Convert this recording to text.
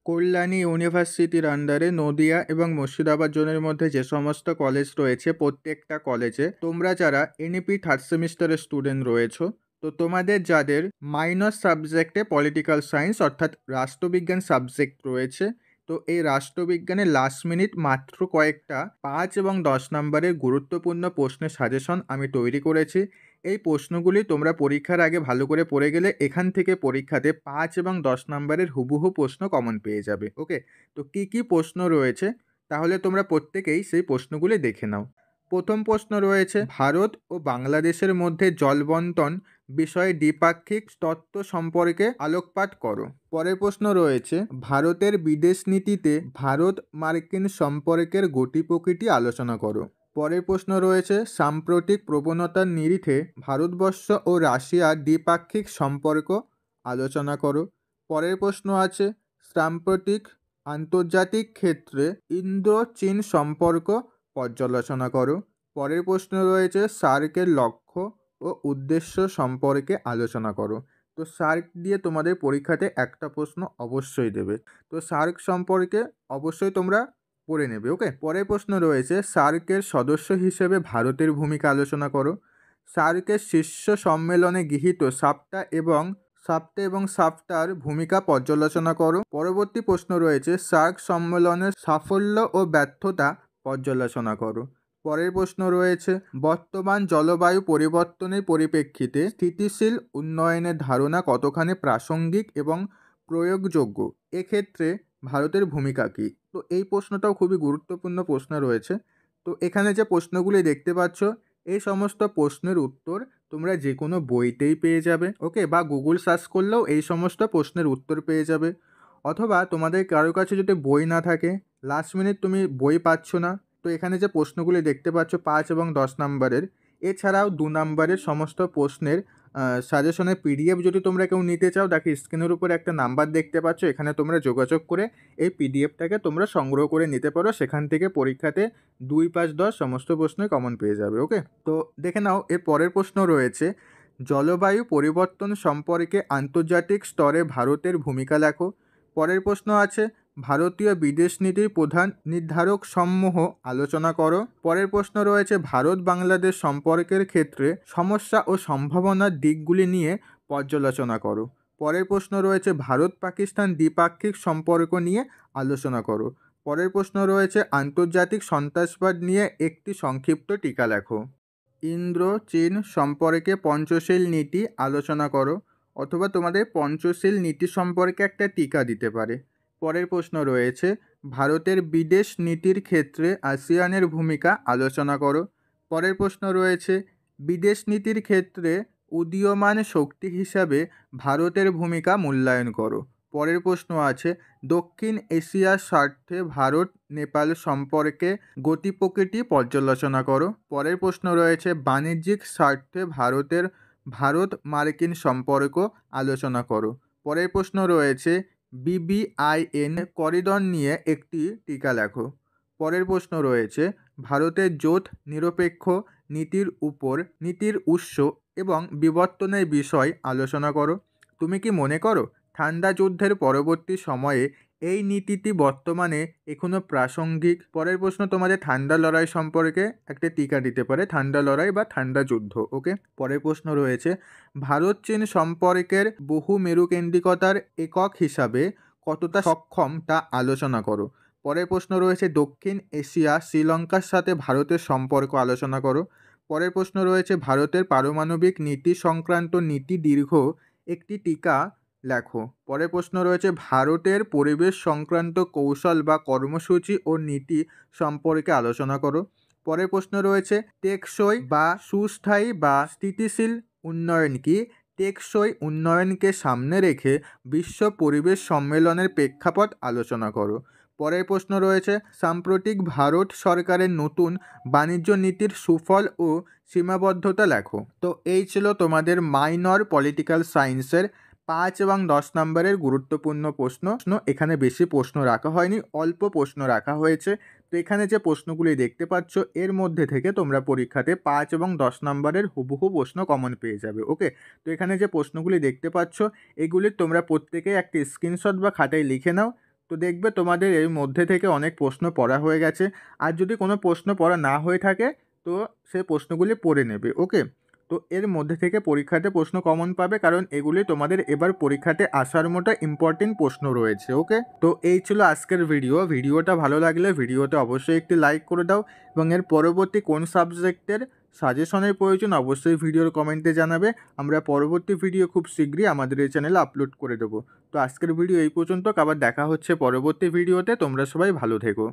কল্যাণী ইউনিভার্সিটির আন্ডারে নদিয়া এবং মুর্শিদাবাদ জোনের মধ্যে যে সমস্ত কলেজ রয়েছে প্রত্যেকটা কলেজে তোমরা যারা এনইপি থার্ড সেমিস্টারের স্টুডেন্ট রয়েছো, তো তোমাদের যাদের মাইনর সাবজেক্টে পলিটিক্যাল সায়েন্স অর্থাৎ রাষ্ট্রবিজ্ঞান সাবজেক্ট রয়েছে, তো এই রাষ্ট্রবিজ্ঞানের লাস্ট মিনিট মাত্র কয়েকটা 5 এবং 10 নম্বরের গুরুত্বপূর্ণ প্রশ্নের সাজেশন আমি তৈরি করেছি। এই প্রশ্নগুলি তোমরা পরীক্ষার আগে ভালো করে পড়ে গেলে এখান থেকে পরীক্ষাতে 5 এবং 10 নম্বরের হুবহু প্রশ্ন কমন পেয়ে যাবে। ওকে, তো কি কি প্রশ্ন রয়েছে তাহলে তোমরা প্রত্যেকেই সেই প্রশ্নগুলি দেখে নাও। প্রথম প্রশ্ন রয়েছে, ভারত ও বাংলাদেশের মধ্যে জলবন্টন বিষয়ে দ্বিপাক্ষিক তত্ত্ব সম্পর্কে আলোকপাত করো। পরের প্রশ্ন রয়েছে, ভারতের বিদেশ নীতিতে ভারত মার্কিন সম্পর্কের গতি প্রকৃতি আলোচনা করো। পরের প্রশ্ন রয়েছে, সাম্প্রতিক প্রবণতার নিরিখে ভারতবর্ষ ও রাশিয়ার দ্বিপাক্ষিক সম্পর্ক আলোচনা করো। পরের প্রশ্ন আছে, সাম্প্রতিক আন্তর্জাতিক ক্ষেত্রে ইন্দো চীন সম্পর্ক পর্যালোচনা করো। পরের প্রশ্ন রয়েছে, সার্কের লক্ষ্য ও উদ্দেশ্য সম্পর্কে আলোচনা করো। তো সার্ক দিয়ে তোমাদের পরীক্ষাতে একটা প্রশ্ন অবশ্যই দেবে, তো সার্ক সম্পর্কে অবশ্যই তোমরা পড়ে নেবে। ওকে, পরের প্রশ্ন রয়েছে, সার্কের সদস্য হিসেবে ভারতের ভূমিকা আলোচনা করো। সার্কের শীর্ষ সম্মেলনে গৃহীত সাপ্টার ভূমিকা পর্যালোচনা করো। পরবর্তী প্রশ্ন রয়েছে, সার্ক সম্মেলনের সাফল্য ও ব্যর্থতা পর্যালোচনা করো। পরের প্রশ্ন রয়েছে, বর্তমান জলবায়ু পরিবর্তনের পরিপ্রেক্ষিতে স্থিতিশীল উন্নয়নের ধারণা কতখানি প্রাসঙ্গিক এবং প্রয়োগযোগ্য, এক্ষেত্রে ভারতের ভূমিকা কী? তো এই প্রশ্নটাও খুবই গুরুত্বপূর্ণ প্রশ্ন রয়েছে। তো এখানে যে প্রশ্নগুলি দেখতে পাচ্ছ, এই সমস্ত প্রশ্নের উত্তর তোমরা যে কোনো বইতেই পেয়ে যাবে। ওকে, বা গুগল সার্চ করলেও এই সমস্ত প্রশ্নের উত্তর পেয়ে যাবে। অথবা তোমাদের কারোর কাছে যদি বই না থাকে, লাস্ট মিনিট তুমি বই পাচ্ছ না, তো এখানে যে প্রশ্নগুলি দেখতে পাচ্ছ 5 এবং 10 নম্বরের, এছাড়াও 2 নম্বরের সমস্ত প্রশ্নের সাজেশনের পিডিএফ যদি তোমরা কেউ নিতে চাও, দেখো স্ক্রিনের উপরে একটা নাম্বার দেখতে পাচ্ছ, এখানে তোমরা যোগাযোগ করে এই পিডিএফটাকে তোমরা সংগ্রহ করে নিতে পারো। সেখান থেকে পরীক্ষাতে 2, 5, 10 সমস্ত প্রশ্নই কমন পেয়ে যাবে। ওকে, তো দেখে নাও এর পরের প্রশ্ন রয়েছে, জলবায়ু পরিবর্তন সম্পর্কে আন্তর্জাতিক স্তরে ভারতের ভূমিকা লেখো। পরের প্রশ্ন আছে, ভারতীয় বিদেশ নীতির প্রধান নির্ধারক সমূহ আলোচনা করো। পরের প্রশ্ন রয়েছে, ভারত বাংলাদেশ সম্পর্কের ক্ষেত্রে সমস্যা ও সম্ভাবনার দিকগুলি নিয়ে পর্যালোচনা করো। পরের প্রশ্ন রয়েছে, ভারত পাকিস্তান দ্বিপাক্ষিক সম্পর্ক নিয়ে আলোচনা করো। পরের প্রশ্ন রয়েছে, আন্তর্জাতিক সন্ত্রাসবাদ নিয়ে একটি সংক্ষিপ্ত টিকা লেখো। ইন্দ্র চীন সম্পর্কে পঞ্চশীল নীতি আলোচনা করো, অথবা তোমাদের পঞ্চশীল নীতি সম্পর্কে একটা টিকা দিতে পারে। পরের প্রশ্ন রয়েছে, ভারতের বিদেশ নীতির ক্ষেত্রে আসিয়ানের ভূমিকা আলোচনা করো। পরের প্রশ্ন রয়েছে, বিদেশ নীতির ক্ষেত্রে উদীয়মান শক্তি হিসাবে ভারতের ভূমিকা মূল্যায়ন করো। পরের প্রশ্ন আছে, দক্ষিণ এশিয়ার স্বার্থে ভারত নেপাল সম্পর্কে গতি প্রকৃতি পর্যালোচনা করো। পরের প্রশ্ন রয়েছে, বাণিজ্যিক স্বার্থে ভারত মার্কিন সম্পর্ক আলোচনা করো। পরের প্রশ্ন রয়েছে, BBIN করিডর নিয়ে একটি টিকা লেখো। পরের প্রশ্ন রয়েছে, ভারতের জোট নিরপেক্ষ নীতির উৎস এবং বিবর্তনের বিষয় আলোচনা করো। তুমি কি মনে করো ঠান্ডা যুদ্ধের পরবর্তী সময়ে এই নীতিটি বর্তমানে এখনও প্রাসঙ্গিক? পরের প্রশ্ন তোমাদের ঠান্ডা লড়াই সম্পর্কে একটা টিকা দিতে পারে, ঠান্ডা লড়াই বা ঠান্ডা যুদ্ধ। ওকে, পরের প্রশ্ন রয়েছে, ভারত চীন সম্পর্কের বহু মেরুকেন্দ্রিকতার একক হিসাবে কতটা সক্ষম তা আলোচনা করো। পরের প্রশ্ন রয়েছে, দক্ষিণ এশিয়া শ্রীলঙ্কার সাথে ভারতের সম্পর্ক আলোচনা করো। পরের প্রশ্ন রয়েছে, ভারতের পারমাণবিক নীতি সংক্রান্ত নীতি দীর্ঘ একটি টিকা লেখো। পরের প্রশ্ন রয়েছে, ভারতের পরিবেশ সংক্রান্ত কৌশল বা কর্মসূচি ও নীতি সম্পর্কে আলোচনা করো। পরের প্রশ্ন রয়েছে, টেকসই বা সুস্থায়ী বা স্থিতিশীল উন্নয়ন কি? টেকসই উন্নয়নকে সামনে রেখে বিশ্ব পরিবেশ সম্মেলনের প্রেক্ষাপট আলোচনা করো। পরের প্রশ্ন রয়েছে, সাম্প্রতিক ভারত সরকারের নতুন বাণিজ্য নীতির সুফল ও সীমাবদ্ধতা লেখো। তো এই ছিল তোমাদের মাইনর পলিটিক্যাল সায়েন্সের 5 এবং 10 নম্বরের গুরুত্বপূর্ণ প্রশ্ন। এখানে বেশি প্রশ্ন রাখা হয়নি, অল্প প্রশ্ন রাখা হয়েছে। তো এখানে যে প্রশ্নগুলি দেখতে পাচ্ছ, এর মধ্যে থেকে তোমরা পরীক্ষাতে 5 এবং 10 নম্বরের হুবহু প্রশ্ন কমন পেয়ে যাবে। ওকে, তো এখানে যে প্রশ্নগুলি দেখতে পাচ্ছ, এগুলির তোমরা প্রত্যেকেই একটি স্ক্রিনশট বা খাতায় লিখে নাও। তো দেখবে তোমাদের এর মধ্যে থেকে অনেক প্রশ্ন পড়া হয়ে গেছে। আর যদি কোনো প্রশ্ন পড়া না হয়ে থাকে তো সেই প্রশ্নগুলি পড়ে নেবে, ওকে? তো এর মধ্যে থেকে পরীক্ষাতে প্রশ্ন কমন পাবে, কারণ এগুলি তোমাদের এবার পরীক্ষাতে আসার মতো ইম্পর্টেন্ট প্রশ্ন রয়েছে, ওকে? তো এই ছিল আজকের ভিডিওটা ভালো লাগলে ভিডিওতে অবশ্যই একটি লাইক করে দাও, এবং এর পরবর্তী কোন সাবজেক্টের সাজেশনের প্রয়োজন অবশ্যই ভিডিওর কমেন্টে জানাবে। আমরা পরবর্তী ভিডিও খুব শীঘ্রই আমাদের এই চ্যানেলে আপলোড করে দেবো। তো আজকের ভিডিও এই পর্যন্ত, আবার দেখা হচ্ছে পরবর্তী ভিডিওতে। তোমরা সবাই ভালো থেকো।